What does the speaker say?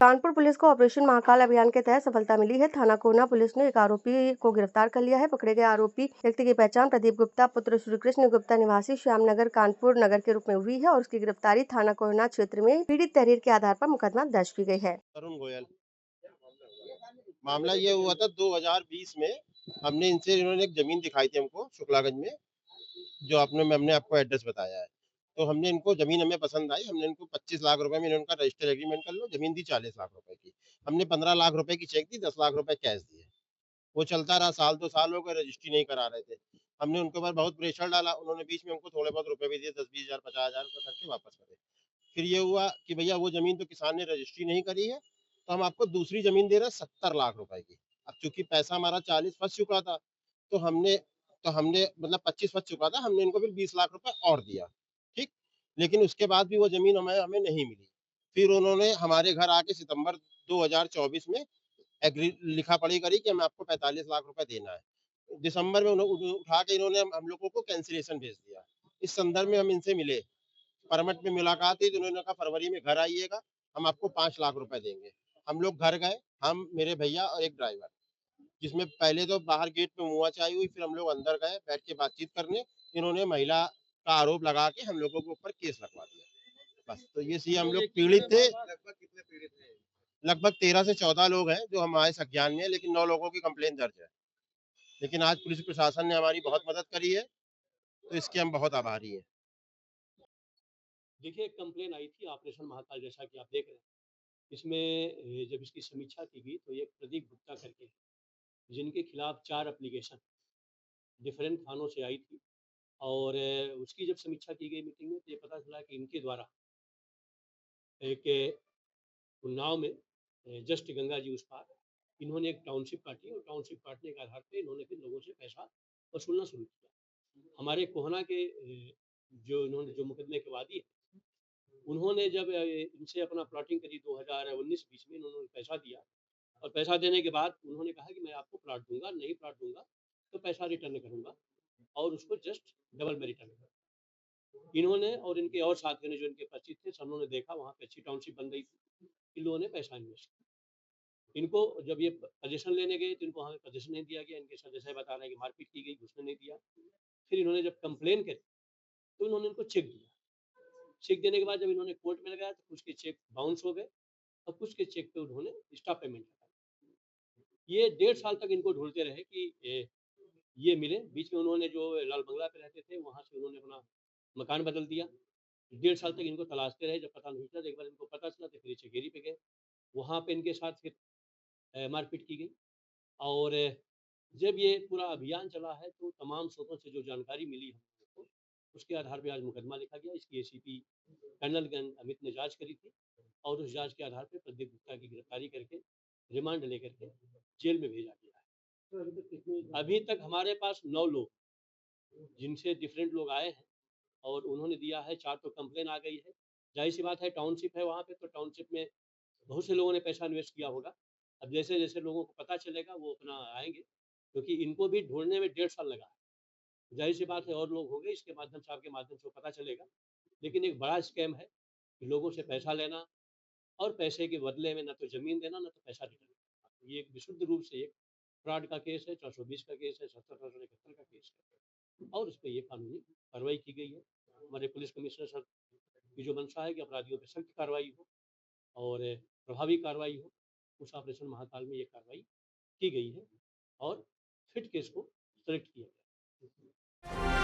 Kanpur police को operation Mahakal अभियान के तहत सफलता मिली है। थाना कोना पुलिस ने एक आरोपी को गिरफ्तार कर लिया है। पकड़े गए आरोपी व्यक्ति की पहचान प्रदीप गुप्ता पुत्र श्री कृष्ण गुप्ता निवासी श्यामनगर कानपुर नगर के रूप में हुई है और उसकी गिरफ्तारी थाना कोना क्षेत्र में पीड़ित तहरीर के आधार पर मुकदमा दर्ज की गई है। तरुण गोयल। मामला ये हुआ था 2020 में। हमने इनसे इन्होंने एक जमीन दिखाई थी हमको शुक्लागंज में, जो हमने आपको एड्रेस बताया है। तो हमने इनको जमीन हमें पसंद आई, हमने इनको 25 लाख रुपए में इनका रजिस्टर एग्रीमेंट कर लो, जमीन दी 40 लाख रुपए की। हमने 15 लाख रुपए की चेक दी, 10 लाख रुपए कैश दिए। वो चलता रहा, साल 2 साल हो गए, रजिस्ट्री नहीं करा रहे थे। हमने उनके ऊपर बहुत प्रेशर डाला, उन्होंने बीच में हमको थोड़े बहुत रुपए भी दिए, 10-20 हजार 50 हजार रुपए करके वापस करे। फिर ये हुआ कि भैया वो जमीन तो किसान ने रजिस्ट्री नहीं करी है, तो हम आपको दूसरी जमीन दे रहे हैं 70 लाख रुपए की। अब चूंकि पैसा हमारा 40 फंस चुका था, तो हमने मतलब 25 फंस चुका था, हमने इनको फिर 20 लाख रुपए और दिया। ठीक। लेकिन उसके बाद भी वो जमीन हमें हमें नहीं मिली। फिर उन्होंने हमारे घर आके सितंबर 2024 में एग्री लिखा पढ़ी करी कि हमें आपको 45 लाख रुपए देना है। दिसंबर में उठा के इन्होंने हम लोगों को कैंसिलेशन भेज दिया। इस संदर्भ में हम इनसे मिले, परमट में मुलाकात हुई, तो उन्होंने कहा फरवरी में घर आइएगा, हम आपको 5 लाख रुपए देंगे। हम लोग घर गए, हम मेरे भैया और एक ड्राइवर, जिसमें पहले तो बाहर गेट पे मुआ चाय हुई, फिर हम लोग अंदर गए बैठ के बातचीत करने। इन्होंने महिला का आरोप लगा के हम लोगों के ऊपर केस लगवा दिया। बस तो ये सी हम लोग पीड़ित थे। लगभग कितने पीड़ित थे? लगभग 13 से 14 लोग हैं जो हमारे संज्ञान में है, लेकिन 9 लोगों की कंप्लेन दर्ज है। लेकिन आज पुलिस प्रशासन ने हमारी बहुत मदद करी है, तो इसके हम बहुत आभारी हैं। देखिए, एक कंप्लेन आई थी ऑपरेशन महाकाल, जैसा कि आप देख रहे हैं। इसमें जब इसकी समीक्षा की गई तो एक प्रदीप गुप्ता करके हैं, जिनके खिलाफ 4 एप्लीकेशन डिफरेंट थानों से आई थी। और उसकी जब समीक्षा की गई मीटिंग में, तो ये पता चला कि इनके द्वारा एक उन्नाव में जस्ट गंगा जी उस पार इन्होंने एक टाउनशिप काटी, और टाउनशिप काटने के आधार पे इन्होंने फिर लोगों से पैसा वसूलना शुरू किया। हमारे कोहना के जो मुकदमे के वादी हैं, उन्होंने जब इनसे अपना प्लॉटिंग करी 2019-20 में, इन्होंने पैसा दिया, और पैसा देने के बाद उन्होंने कहा कि मैं आपको प्लॉट दूंगा, नहीं प्लॉट दूंगा तो पैसा रिटर्न करूंगा, और उसको जस्ट डबल में रिटर्न करूंगा। इन्होंने और इनके और साथियों ने, जो इनके परिचित थे, सबों ने देखा वहाँ पे अच्छी टाउनशिप बन रही थी, इन लोगों ने पैसा इन्वेस्ट किया। इनको जब ये पोजीशन लेने गए, तो इनको वहाँ पोजीशन नहीं दिया गया। इनके सदस्य बता रहे हैं कि मारपीट की गई, घुसने नहीं दिया। फिर इन्होंने जब कंप्लेन करी, तो इन्होंने इनको चेक दिया। चेक देने के बाद जब इन्होंने कोर्ट में लगाया, तो कुछ के चेक बाउंस हो गए और कुछ के चेक पे उन्होंने स्टॉप पेमेंट लगाया। ये 1.5 साल तक इनको ढूंढते रहे कि ये मिले। बीच में उन्होंने जो लाल बंगला पे रहते थे, वहां से उन्होंने अपना मकान बदल दिया। 1.5 साल तक इनको तलाशते रहे, जब पता नहीं चला, तो एक बार इनको पता चला तो फिर चकेरी पे गए। वहां पे इनके साथ फिर मारपीट की गई। और जब ये पूरा अभियान चला है, तो तमाम स्रोतों से जो जानकारी मिली हम लोगों को, उसके आधार पर आज मुकदमा लिखा गया। इसकी एसीपी कर्नल अमित ने जांच करी थी, और उस जांच के आधार पर प्रदीप गुप्ता की गिरफ्तारी करके रिमांड लेकर के जेल में भेजा गया है। तो अभी तक हमारे पास 9 लोग, जिनसे डिफरेंट लोग आए हैं, और उन्होंने दिया है। 4 तो कंप्लेन आ गई है। जाहिर सी बात है, टाउनशिप है वहाँ पे, तो टाउनशिप में बहुत से लोगों ने पैसा इन्वेस्ट किया होगा। अब जैसे जैसे लोगों को पता चलेगा, वो अपना आएंगे, क्योंकि इनको भी ढूंढने में 1.5 साल लगा है। जाहिर सी बात है, और लोग होंगे, इसके माध्यम से, आपके माध्यम से पता चलेगा। लेकिन एक बड़ा स्कैम है कि लोगों से पैसा लेना, और पैसे के बदले में न तो जमीन देना, न तो पैसा रिटर्न करना। ये एक विशुद्ध रूप से एक फ्रॉड का केस है। 420 का केस है, 70-471 का केस है, और उस पर ये कानूनी कार्रवाई की गई है। हमारे पुलिस कमिश्नर सर की जो मंशा है कि अपराधियों पर सख्त कार्रवाई हो और प्रभावी कार्रवाई हो, उस ऑपरेशन महाकाल में ये कार्रवाई की गई है, और फिट केस को सेलेक्ट किया गया है।